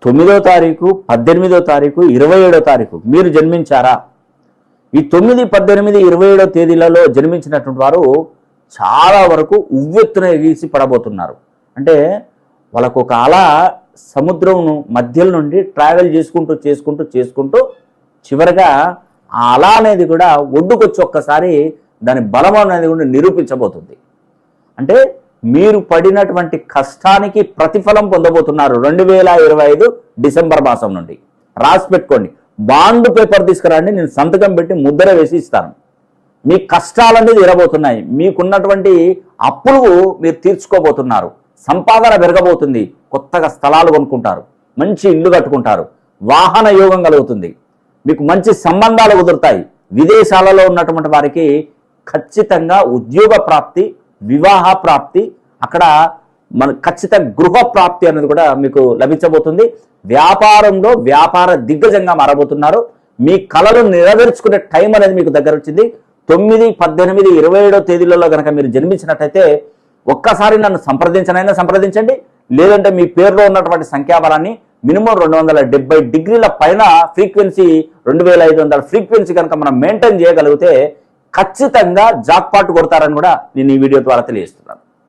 9వ తారీఖు, 18వ తారీఖు, 27వ తారీఖు మీరు జన్మించారా? ఈ 9, 18, 27 తేదీలలో జన్మించినటువంటి వారు చాలా వరకు ఉవ్వెత్తున ఎగిసి పడబోతున్నారు. అంటే వాళ్ళకు ఒక అల సముద్రం మధ్యలో నుండి ట్రావెల్ చేసుకుంటూ చివరిగా ఆ అల అనేది కూడా ఒడ్డుకొచ్చి ఒక్కసారి దాని బలం అనేది కూడా నిరూపించబోతుంది. అంటే మీరు పడినటువంటి కష్టానికి ప్రతిఫలం పొందబోతున్నారు 2025 డిసెంబర్ మాసం నుండి. రాసి పెట్టుకోండి, బాండ్ పేపర్ తీసుకురండి, నేను సంతకం పెట్టి ముద్ర వేసి ఇస్తాను. మీ కష్టాలన్నీ తీరబోతున్నాయి, మీకున్నటువంటి అప్పులు మీరు తీర్చుకోబోతున్నారు, సంపాదన పెరగబోతుంది, కొత్తగా స్థలాలు కొనుక్కుంటారు, మంచి ఇల్లు కట్టుకుంటారు, వాహన యోగం కలుగుతుంది, మీకు మంచి సంబంధాలు కుదురుతాయి. విదేశాలలో ఉన్నటువంటి వారికి ఖచ్చితంగా ఉద్యోగ ప్రాప్తి, వివాహ ప్రాప్తి, అక్కడ మన ఖచ్చితంగా గృహ ప్రాప్తి అనేది కూడా మీకు లభించబోతుంది. వ్యాపారంలో వ్యాపార దిగ్గజంగా మారబోతున్నారు. మీ కళలు నెరవేర్చుకునే టైం అనేది మీకు దగ్గర వచ్చింది. 9, 18, 27 తేదీలలో కనుక మీరు జన్మించినట్టయితే ఒక్కసారి నన్ను సంప్రదించండి. లేదంటే మీ పేరులో ఉన్నటువంటి సంఖ్యాబలాన్ని మినిమం 270 డిగ్రీల పైన ఫ్రీక్వెన్సీ 2500 ఫ్రీక్వెన్సీ కనుక మనం మెయింటైన్ చేయగలిగితే ఖచ్చితంగా జాక్పాట్ కొడతారని కూడా నేను ఈ వీడియో ద్వారా తెలియజేస్తున్నాను.